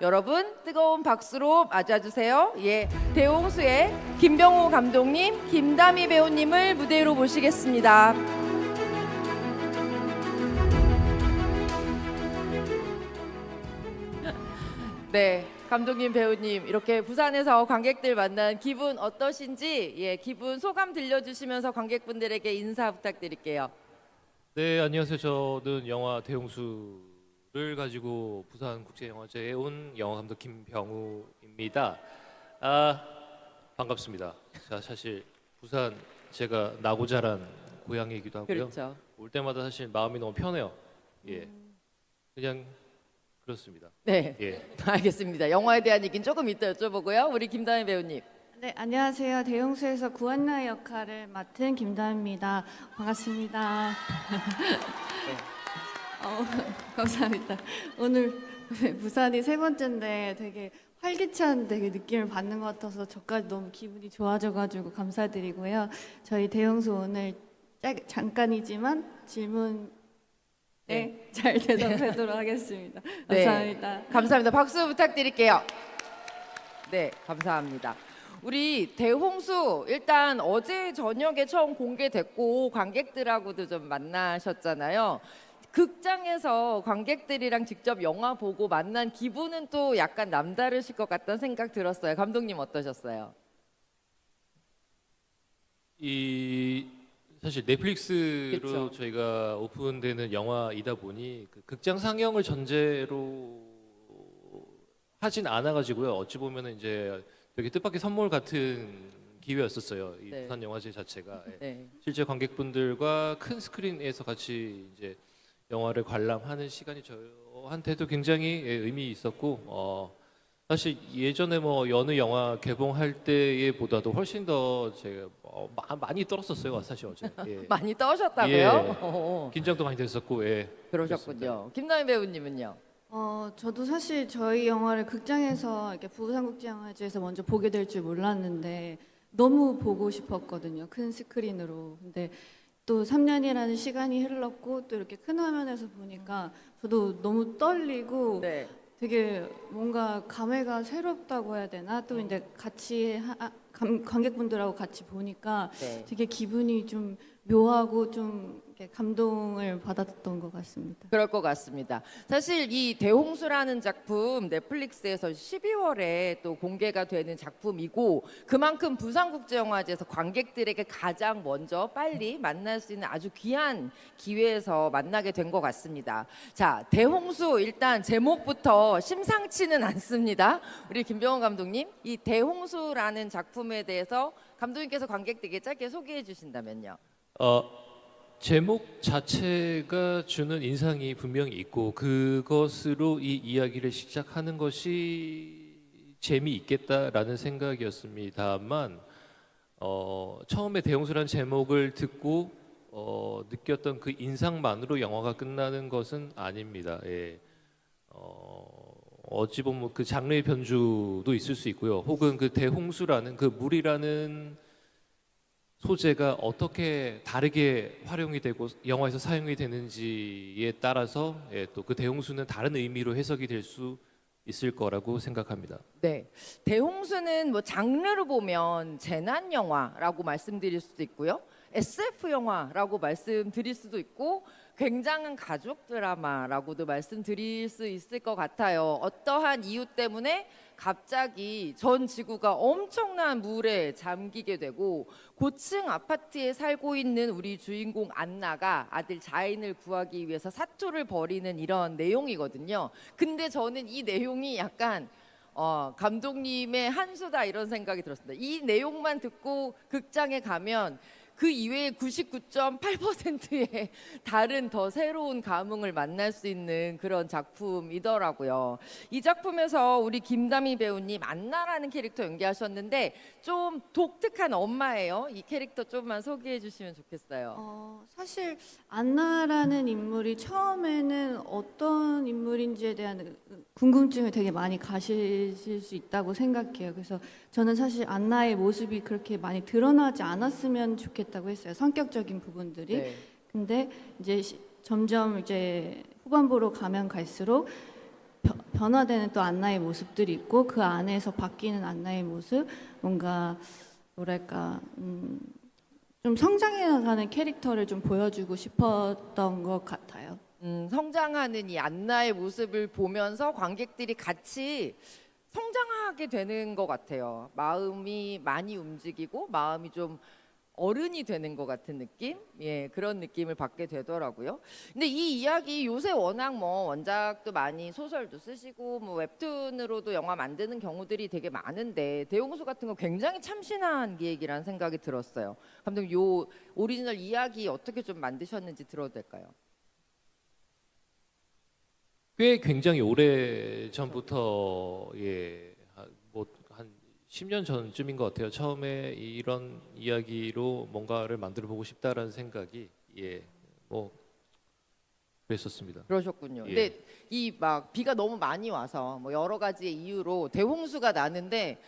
여러분 뜨거운 박수로 맞아주세요. 예, 대홍수의 김병호 감독님, 김다미 배우님을 무대 위로 모시겠습니다. 네, 감독님, 배우님 이렇게 부산에서 관객들 만난 기분 어떠신지 기분 소감 들려주시면서 관객분들에게 인사 부탁드릴게요. 네, 안녕하세요. 저는 영화 대홍수를 가지고 부산국제영화제에 온 영화감독 김병우입니다. 반갑습니다. 자, 사실 부산 제가 나고 자란 고향이기도 하고요. 그렇죠. 올 때마다 사실 마음이 너무 편해요. 예, 그냥 그렇습니다. 네, 예. 알겠습니다. 영화에 대한 얘기는 조금 이따 여쭤보고요. 우리 김다미 배우님. 네, 안녕하세요. 대용수에서 구한나 역할을 맡은 김다미입니다. 반갑습니다. 감사합니다. 오늘 부산이 세 번째인데 되게 활기찬 되게 느낌을 받는 것 같아서 저까지 너무 기분이 좋아져가지고 감사드리고요. 저희 대용수 오늘 잠깐이지만 질문 잘 대답하도록 하겠습니다. 감사합니다. 네, 감사합니다. 박수 부탁드릴게요. 네, 감사합니다. 우리 대홍수 일단 어제 저녁에 처음 공개됐고 관객들하고도 좀 만나셨잖아요. 극장에서 관객들이랑 직접 영화 보고 만난 기분은 또 약간 남다르실 것 같다는 생각 들었어요. 감독님 어떠셨어요? 사실 넷플릭스로 그쵸. 저희가 오픈되는 영화이다 보니 그 극장 상영을 전제로 하진 않아가지고요. 어찌 보면은 이제 되게 뜻밖의 선물 같은 기회였었어요. 이 네. 부산 영화제 자체가. 예. 네. 실제 관객분들과 큰 스크린에서 같이 이제 영화를 관람하는 시간이 저한테도 굉장히 의미 있었고, 사실 예전에 뭐 여느 영화 개봉할 때보다도 훨씬 더 제가 많이 떨었었어요. 사실 어제. 예. 많이 떠셨다고요? 예. 긴장도 많이 됐었고, 예. 그러셨군요. 김다미 배우님은요? 저도 사실 저희 영화를 극장에서 이렇게 부산국제영화제에서 먼저 보게 될 줄 몰랐는데 너무 보고 싶었거든요. 큰 스크린으로. 근데 또 3년이라는 시간이 흘렀고 또 이렇게 큰 화면에서 보니까 저도 너무 떨리고 네. 되게 뭔가 감회가 새롭다고 해야 되나? 또 이제 같이 관객분들하고 같이 보니까 네. 되게 기분이 좀 묘하고 좀 이렇게 감동을 받았던 것 같습니다. 그럴 것 같습니다. 사실 이 대홍수라는 작품 넷플릭스에서 12월에 또 공개가 되는 작품이고 그만큼 부산국제영화제에서 관객들에게 가장 먼저 빨리 만날 수 있는 아주 귀한 기회에서 만나게 된 것 같습니다. 자, 대홍수 일단 제목부터 심상치는 않습니다. 우리 김병원 감독님, 이 대홍수라는 작품에 대해서 감독님께서 관객들에게 짧게 소개해 주신다면요. 제목 자체가 주는 인상이 분명히 있고 그것으로 이 이야기를 시작하는 것이 재미있겠다라는 생각이었습니다만 처음에 대홍수라는 제목을 듣고 느꼈던 그 인상만으로 영화가 끝나는 것은 아닙니다. 예. 어찌 보면 그 장르의 변주도 있을 수 있고요. 혹은 그 대홍수라는 그 물이라는 소재가 어떻게 다르게 활용이 되고 영화에서 사용이 되는지에 따라서 또 그 대홍수는 다른 의미로 해석이 될 수 있을 거라고 생각합니다. 네, 대홍수는 뭐 장르로 보면 재난 영화라고 말씀드릴 수도 있고요, SF 영화라고 말씀드릴 수도 있고, 굉장한 가족 드라마라고도 말씀드릴 수 있을 것 같아요. 어떠한 이유 때문에 갑자기 전 지구가 엄청난 물에 잠기게 되고 고층 아파트에 살고 있는 우리 주인공 안나가 아들 자인을 구하기 위해서 사투를 벌이는 이런 내용이거든요. 근데 저는 이 내용이 약간 감독님의 한 수다 이런 생각이 들었습니다. 이 내용만 듣고 극장에 가면 그 이외의 99.8%의 다른 더 새로운 감흥을 만날 수 있는 그런 작품이더라고요. 이 작품에서 우리 김다미 배우님 안나라는 캐릭터 연기하셨는데 좀 독특한 엄마예요. 이 캐릭터 좀만 소개해 주시면 좋겠어요. 사실 안나라는 인물이 처음에는 어떤 인물인지에 대한 궁금증을 되게 많이 가지실 수 있다고 생각해요. 그래서 저는 사실 안나의 모습이 그렇게 많이 드러나지 않았으면 좋겠다고 했어요. 성격적인 부분들이. 네. 근데 이제 점점 이제 후반부로 가면 갈수록 변화되는 또 안나의 모습들이 있고 그 안에서 바뀌는 안나의 모습 뭔가 뭐랄까 좀 성장해 나가는 캐릭터를 좀 보여주고 싶었던 것 같아요. 성장하는 이 안나의 모습을 보면서 관객들이 같이 성장하게 되는 것 같아요. 마음이 많이 움직이고 마음이 좀 어른이 되는 것 같은 느낌? 예, 그런 느낌을 받게 되더라고요. 근데 이 이야기 요새 워낙 뭐 원작도 많이 소설도 쓰시고 뭐 웹툰으로도 영화 만드는 경우들이 되게 많은데 대홍수 같은 거 굉장히 참신한 기획이라는 생각이 들었어요. 감독님 요 오리지널 이야기 어떻게 좀 만드셨는지 들어도 될까요? 꽤 굉장히 오래 전부터 뭐한 10년 전쯤인 것 같아요. 처음에 이런 이야기로 뭔가를 만들어 보고 싶다라는 생각이 뭐 그랬었습니다. 그러셨군요. 예. 근데 이 막 비가 너무 많이 와서 뭐 여러 가지의 이유로 대홍수가 나는데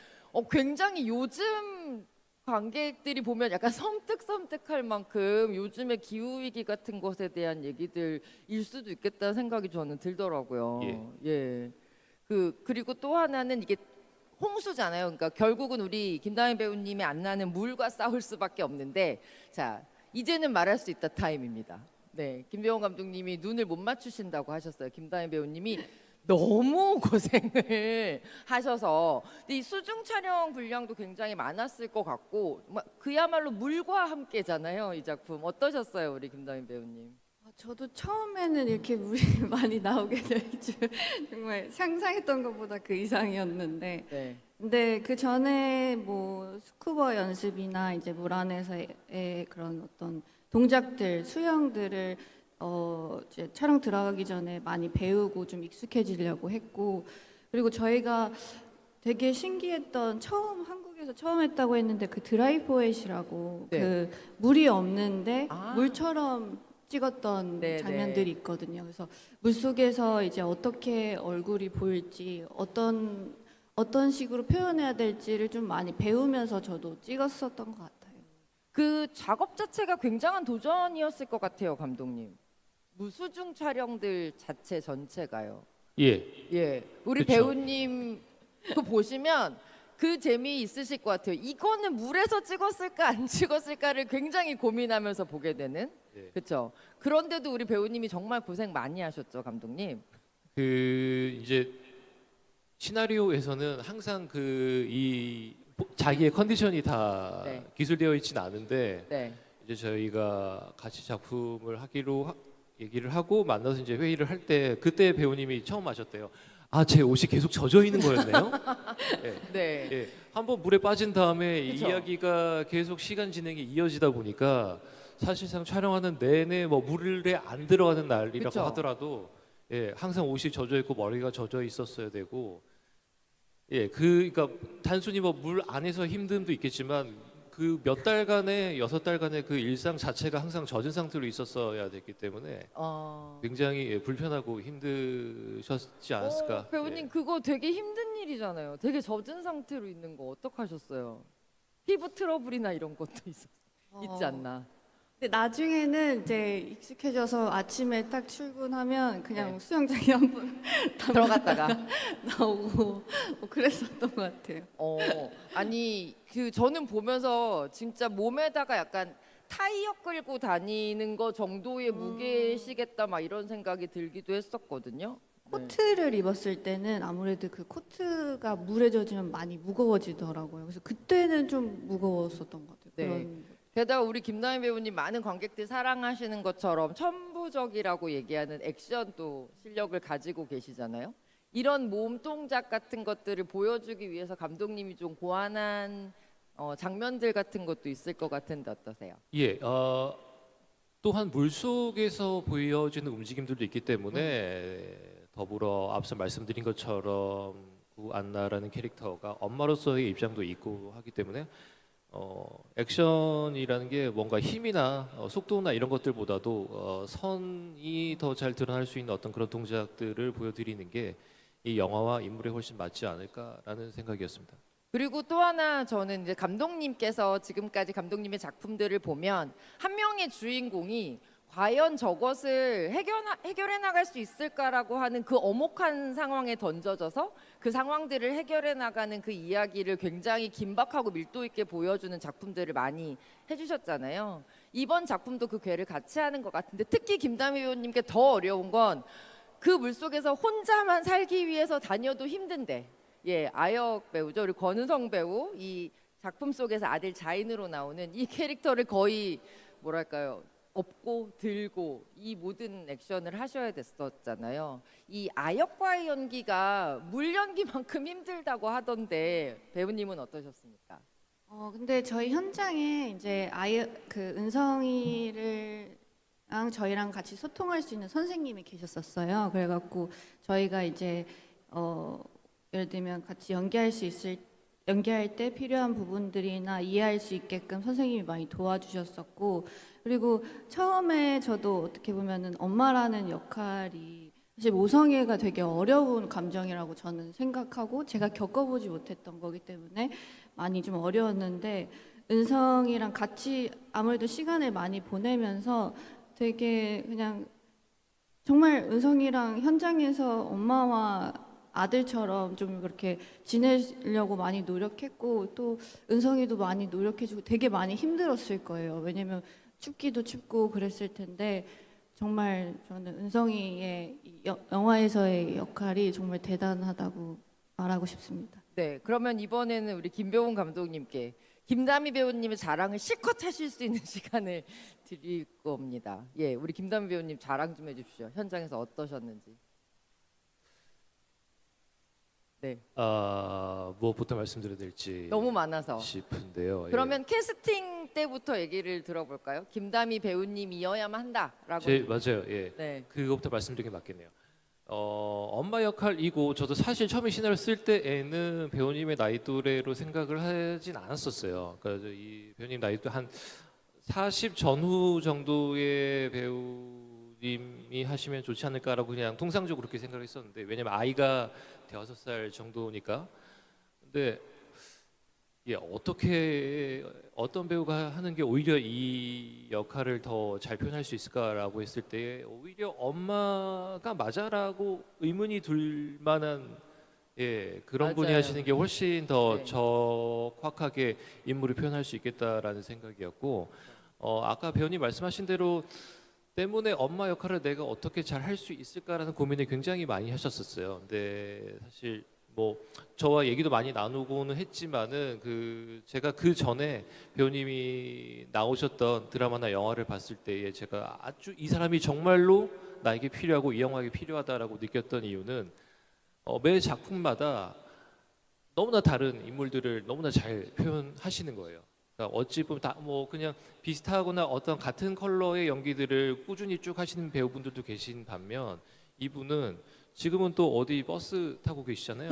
굉장히 요즘 관객들이 보면 약간 섬뜩섬뜩할 만큼 요즘의 기후 위기 같은 것에 대한 얘기들일 수도 있겠다는 생각이 저는 들더라고요. 예. 그리고 또 하나는 이게 홍수잖아요. 그러니까 결국은 우리 김다미 배우님의 안나는 물과 싸울 수밖에 없는데 자 이제는 말할 수 있다 타임입니다. 네, 김배원 감독님이 눈을 못 맞추신다고 하셨어요. 김다미 배우님이 너무 고생을 하셔서 근데 이 수중 촬영 분량도 굉장히 많았을 것 같고 그야말로 물과 함께잖아요. 이 작품 어떠셨어요, 우리 김다미 배우님? 저도 처음에는 이렇게 물이 많이 나오게 될 줄 정말 상상했던 것보다 그 이상이었는데 네. 근데 그 전에 뭐 스쿠버 연습이나 이제 물 안에서의 그런 어떤 동작들, 수영들을 이제 촬영 들어가기 전에 많이 배우고 좀 익숙해지려고 했고 그리고 저희가 되게 신기했던 한국에서 처음 했다고 했는데 그 드라이 포엣이라고 네. 그 물이 없는데 아. 물처럼 찍었던 네, 장면들이 네. 있거든요. 그래서 물 속에서 이제 어떻게 얼굴이 보일지 어떤 식으로 표현해야 될지를 좀 많이 배우면서 저도 찍었었던 것 같아요. 그 작업 자체가 굉장한 도전이었을 것 같아요, 감독님. 무수중 촬영들 자체 전체가요. 예. 예, 우리 그쵸. 배우님 그 보시면 그 재미 있으실 것 같아요. 이거는 물에서 찍었을까 안 찍었을까를 굉장히 고민하면서 보게 되는. 예. 그렇죠. 그런데도 우리 배우님이 정말 고생 많이 하셨죠, 감독님. 이제 시나리오에서는 항상 자기의 컨디션이 다 네. 기술되어 있지는 않은데 네. 이제 저희가 같이 작품을 하기로 얘기를 하고 만나서 이제 회의를 할 때 그때 배우님이 처음 하셨대요. 아, 제 옷이 계속 젖어 있는 거였네요. 예. 네. 예. 한번 물에 빠진 다음에 이 그쵸. 이야기가 계속 시간 진행이 이어지다 보니까 사실상 촬영하는 내내 뭐 물에 안 들어가는 날이라고 그쵸. 하더라도 항상 옷이 젖어 있고 머리가 젖어 있었어야 되고 그러니까 단순히 뭐 물 안에서 힘듦도 있겠지만 그 몇 달간의 6달간의 그 일상 자체가 항상 젖은 상태로 있었어야 됐기 때문에 굉장히 불편하고 힘드셨지 않았을까. 배우님 그거 되게 힘든 일이잖아요. 되게 젖은 상태로 있는 거 어떡하셨어요? 피부 트러블이나 이런 것도 있지 않나? 근데 나중에는 이제 익숙해져서 아침에 딱 출근하면 그냥 네. 수영장에 한번 들어갔다가 나오고 뭐 그랬었던 것 같아요. 아니 저는 보면서 진짜 몸에다가 약간 타이어 끌고 다니는 거 정도의 무게시겠다 막 이런 생각이 들기도 했었거든요. 네. 코트를 입었을 때는 아무래도 그 코트가 물에 젖으면 많이 무거워지더라고요. 그래서 그때는 좀 무거웠었던 것 같아요. 네. 그런 게다가 우리 김다미 배우님 많은 관객들 사랑하시는 것처럼 천부적이라고 얘기하는 액션도 실력을 가지고 계시잖아요. 이런 몸 동작 같은 것들을 보여주기 위해서 감독님이 좀 고안한 장면들 같은 것도 있을 것 같은데 어떠세요? 또한 물 속에서 보여지는 움직임들도 있기 때문에 더불어 앞서 말씀드린 것처럼 구안나라는 캐릭터가 엄마로서의 입장도 있고 하기 때문에 액션이라는 게 뭔가 힘이나 속도나 이런 것들보다도 선이 더 잘 드러날 수 있는 어떤 그런 동작들을 보여드리는 게 이 영화와 인물에 훨씬 맞지 않을까라는 생각이었습니다. 그리고 또 하나 저는 이제 감독님께서 지금까지 감독님의 작품들을 보면 한 명의 주인공이 과연 저것을 해결해 나갈 수 있을까라고 하는 그 엄혹한 상황에 던져져서 그 상황들을 해결해 나가는 그 이야기를 굉장히 긴박하고 밀도 있게 보여주는 작품들을 많이 해주셨잖아요. 이번 작품도 그 궤를 같이 하는 것 같은데 특히 김다미 배우님께 더 어려운 건 그 물속에서 혼자만 살기 위해서 다녀도 힘든데 아역 배우죠. 우리 권은성 배우 이 작품 속에서 아들 자인으로 나오는 이 캐릭터를 거의 뭐랄까요 업고 들고 이 모든 액션을 하셔야 됐었잖아요. 이 아역과의 연기가 물 연기만큼 힘들다고 하던데 배우님은 어떠셨습니까? 근데 저희 현장에 이제 은성이를 저희랑 같이 소통할 수 있는 선생님이 계셨었어요. 그래갖고 저희가 이제 예를 들면 같이 연기할 때 필요한 부분들이나 이해할 수 있게끔 선생님이 많이 도와주셨었고, 그리고 처음에 저도 어떻게 보면은 엄마라는 역할이 사실 모성애가 되게 어려운 감정이라고 저는 생각하고 제가 겪어보지 못했던 거기 때문에 많이 좀 어려웠는데 은성이랑 같이 아무래도 시간을 많이 보내면서 되게 그냥 정말 은성이랑 현장에서 엄마와 아들처럼 좀 그렇게 지내려고 많이 노력했고 또 은성이도 많이 노력해주고 되게 많이 힘들었을 거예요. 왜냐면 춥기도 춥고 그랬을 텐데 정말 저는 은성이의 영화에서의 역할이 정말 대단하다고 말하고 싶습니다. 네, 그러면 이번에는 우리 김배훈 감독님께 김다미 배우님의 자랑을 실컷 하실 수 있는 시간을 드릴 겁니다. 우리 김다미 배우님 자랑 좀 해주십시오. 현장에서 어떠셨는지. 네, 무엇부터 말씀드려야 될지 너무 많아서. 싶은데요. 그러면 캐스팅 때부터 얘기를 들어볼까요? 김다미 배우님이어야만 한다라고. 맞아요. 네, 그것부터 말씀드리는 게 맞겠네요. 엄마 역할이고 저도 사실 처음에 시나리오 쓸 때에는 배우님의 나이 또래로 생각을 하진 않았었어요. 그러니까 이 배우님 나이 또 한 40 전후 정도의 배우님이 하시면 좋지 않을까라고 그냥 통상적으로 그렇게 생각을 했었는데 왜냐면 아이가 5살 정도니까. 근데 어떻게 어떤 배우가 하는 게 오히려 이 역할을 더 잘 표현할 수 있을까라고 했을 때 오히려 엄마가 맞아라고 의문이 들 만한 그런 분이 맞아요. 하시는 게 훨씬 더 네. 적확하게 인물을 표현할 수 있겠다라는 생각이었고 아까 배우님 말씀하신 대로 때문에 엄마 역할을 내가 어떻게 잘 할 수 있을까라는 고민을 굉장히 많이 하셨었어요. 근데 사실 뭐 저와 얘기도 많이 나누고는 했지만은 제가 그 전에 배우님이 나오셨던 드라마나 영화를 봤을 때에 제가 아주 이 사람이 정말로 나에게 필요하고 이 영화에게 필요하다라고 느꼈던 이유는 매 작품마다 너무나 다른 인물들을 너무나 잘 표현하시는 거예요. 그러니까 어찌 보면 다 뭐 그냥 비슷하거나 어떤 같은 컬러의 연기들을 꾸준히 쭉 하시는 배우분들도 계신 반면 이분은 지금은 또 어디 버스 타고 계시잖아요.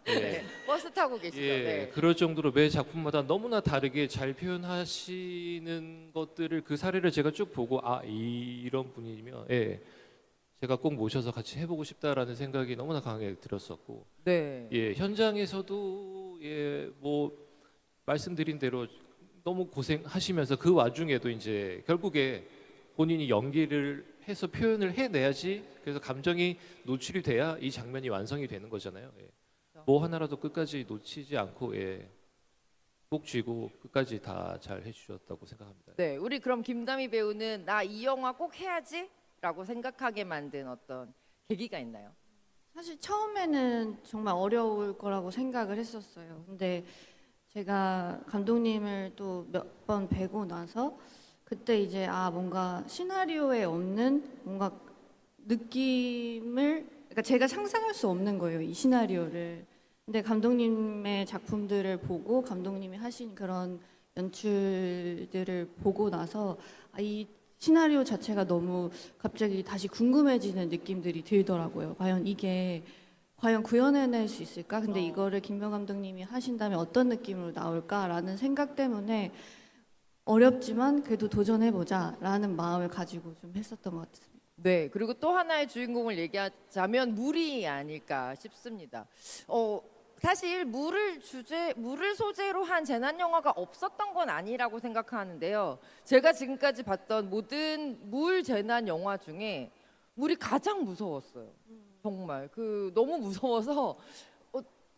네, 버스 타고 계시죠. 네. 그럴 정도로 매 작품마다 너무나 다르게 잘 표현하시는 것들을 그 사례를 제가 쭉 보고 이런 분이면 제가 꼭 모셔서 같이 해보고 싶다라는 생각이 너무나 강하게 들었었고 네. 현장에서도 뭐 말씀드린 대로 너무 고생하시면서 그 와중에도 이제 결국에 본인이 연기를 해서 표현을 해내야지 그래서 감정이 노출이 돼야 이 장면이 완성이 되는 거잖아요. 뭐 하나라도 끝까지 놓치지 않고 꼭 쥐고 끝까지 다 잘 해주셨다고 생각합니다. 네, 우리 그럼 김다미 배우는 나 이 영화 꼭 해야지라고 생각하게 만든 어떤 계기가 있나요? 사실 처음에는 정말 어려울 거라고 생각을 했었어요. 근데 제가 감독님을 또 몇 번 뵈고 나서 그때 이제 뭔가 시나리오에 없는 뭔가 느낌을 그러니까 제가 상상할 수 없는 거예요, 이 시나리오를. 근데 감독님의 작품들을 보고 감독님이 하신 그런 연출들을 보고 나서 이 시나리오 자체가 너무 갑자기 다시 궁금해지는 느낌들이 들더라고요. 과연 구현해낼 수 있을까? 근데 이거를 김병 감독님이 하신다면 어떤 느낌으로 나올까라는 생각 때문에 어렵지만 그래도 도전해보자라는 마음을 가지고 좀 했었던 것 같습니다. 네, 그리고 또 하나의 주인공을 얘기하자면 물이 아닐까 싶습니다. 사실 물을 소재로 한 재난 영화가 없었던 건 아니라고 생각하는데요. 제가 지금까지 봤던 모든 물 재난 영화 중에 물이 가장 무서웠어요. 정말 너무 무서워서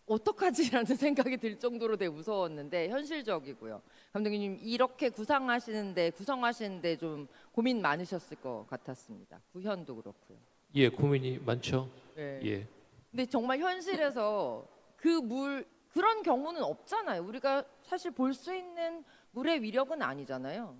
어떡하지라는 생각이 들 정도로 되게 무서웠는데 현실적이고요. 감독님 이렇게 구성하시는데 좀 고민 많으셨을 것 같았습니다. 구현도 그렇고요. 예, 고민이 많죠. 네. 예. 근데 정말 현실에서 그런 경우는 없잖아요. 우리가 사실 볼 수 있는 물의 위력은 아니잖아요.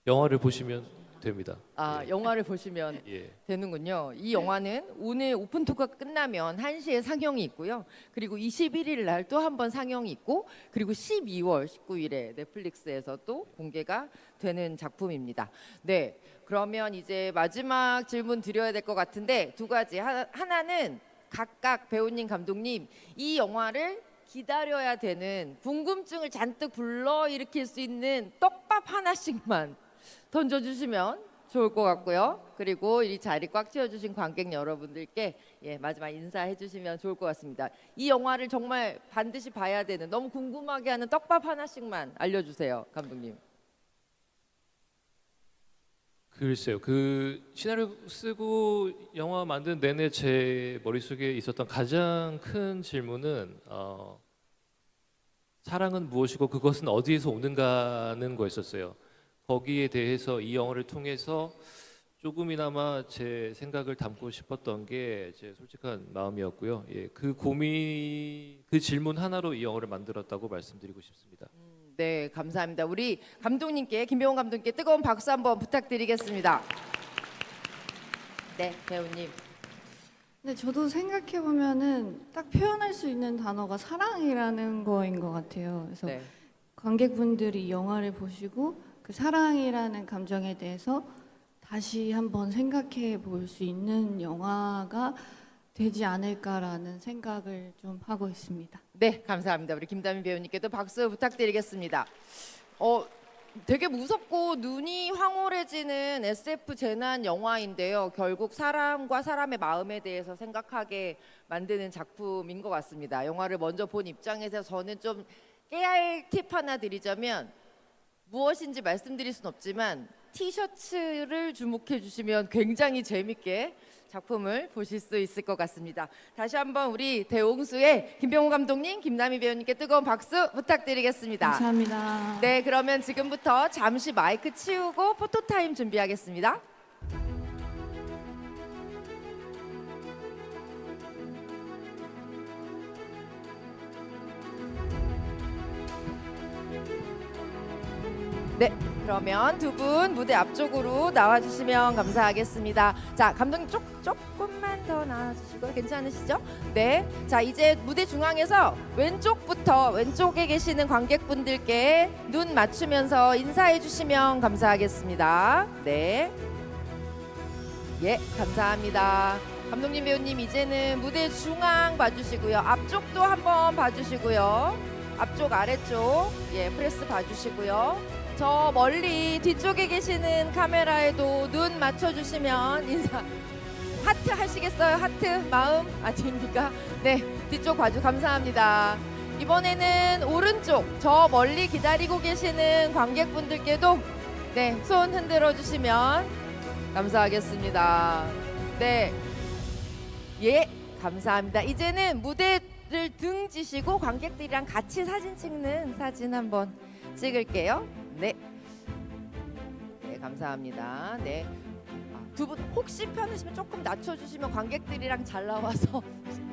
영화를 보시면 됩니다. 예. 영화를 보시면 예. 되는군요. 이 영화는 오늘 오픈 토크가 끝나면 1시에 상영이 있고요. 그리고 21일 날 또 한 번 상영이 있고 그리고 12월 19일에 넷플릭스에서 또 공개가 되는 작품입니다. 네. 그러면 이제 마지막 질문 드려야 될 것 같은데 두 가지. 하나는 각각 배우님, 감독님 이 영화를 기다려야 되는 궁금증을 잔뜩 불러일으킬 수 있는 떡밥 하나씩만 던져주시면 좋을 것 같고요. 그리고 이 자리 꽉 채워주신 관객 여러분들께 마지막 인사해 주시면 좋을 것 같습니다. 이 영화를 정말 반드시 봐야 되는 너무 궁금하게 하는 떡밥 하나씩만 알려주세요, 감독님. 글쎄요. 그 시나리오 쓰고 영화 만든 내내 제 머릿속에 있었던 가장 큰 질문은 사랑은 무엇이고 그것은 어디에서 오는가는 거였었어요. 거기에 대해서 이 영화를 통해서 조금이나마 제 생각을 담고 싶었던 게 제 솔직한 마음이었고요. 예, 그 질문 하나로 이 영화를 만들었다고 말씀드리고 싶습니다. 네, 감사합니다. 우리 감독님께 김병훈 감독님께 뜨거운 박수 한번 부탁드리겠습니다. 네, 배우님. 근데 저도 생각해 보면은 딱 표현할 수 있는 단어가 사랑이라는 거인 것 같아요. 그래서 네. 관객분들이 이 영화를 보시고 그 사랑이라는 감정에 대해서 다시 한번 생각해 볼 수 있는 영화가 되지 않을까라는 생각을 좀 하고 있습니다. 네, 감사합니다. 우리 김다민 배우님께도 박수 부탁드리겠습니다. 되게 무섭고 눈이 황홀해지는 SF 재난 영화인데요. 결국 사람과 사람의 마음에 대해서 생각하게 만드는 작품인 것 같습니다. 영화를 먼저 본 입장에서 저는 좀 깨알 팁 하나 드리자면 무엇인지 말씀드릴 순 없지만 티셔츠를 주목해 주시면 굉장히 재밌게 작품을 보실 수 있을 것 같습니다. 다시 한번 우리 대홍수의 김병훈 감독님, 김남희 배우님께 뜨거운 박수 부탁드리겠습니다. 감사합니다. 네, 그러면 지금부터 잠시 마이크 치우고 포토타임 준비하겠습니다. 네, 그러면 두 분 무대 앞쪽으로 나와주시면 감사하겠습니다. 자, 감독님 조금만 더 나와주시고 괜찮으시죠? 네, 자 이제 무대 중앙에서 왼쪽에 계시는 관객분들께 눈 맞추면서 인사해 주시면 감사하겠습니다. 네, 예, 감사합니다. 감독님, 배우님 이제는 무대 중앙 봐주시고요. 앞쪽도 한번 봐주시고요. 앞쪽, 아래쪽, 프레스 봐주시고요. 저 멀리 뒤쪽에 계시는 카메라에도 눈 맞춰주시면 인사. 하트 하시겠어요? 하트 마음 아닙니까? 네, 뒤쪽 봐주 감사합니다. 이번에는 오른쪽 저 멀리 기다리고 계시는 관객분들께도 손 흔들어 주시면 감사하겠습니다. 네, 감사합니다. 이제는 무대를 등지시고 관객들이랑 같이 사진 찍는 사진 한번 찍을게요. 네, 감사합니다. 네, 두 분 혹시 편하시면 조금 낮춰주시면 관객들이랑 잘 나와서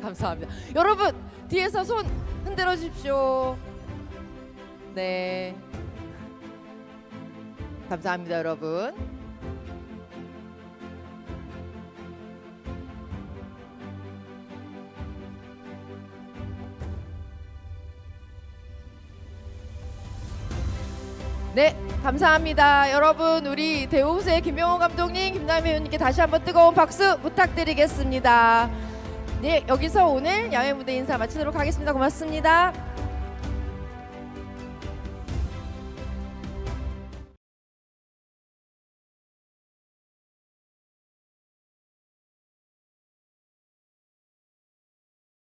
감사합니다. 여러분 뒤에서 손 흔들어 주십시오. 네, 감사합니다, 여러분. 네, 감사합니다. 여러분 우리 대홍수의 김병훈 감독님, 김남희 배우님께 다시 한번 뜨거운 박수 부탁드리겠습니다. 네, 여기서 오늘 야외 무대 인사 마치도록 하겠습니다. 고맙습니다.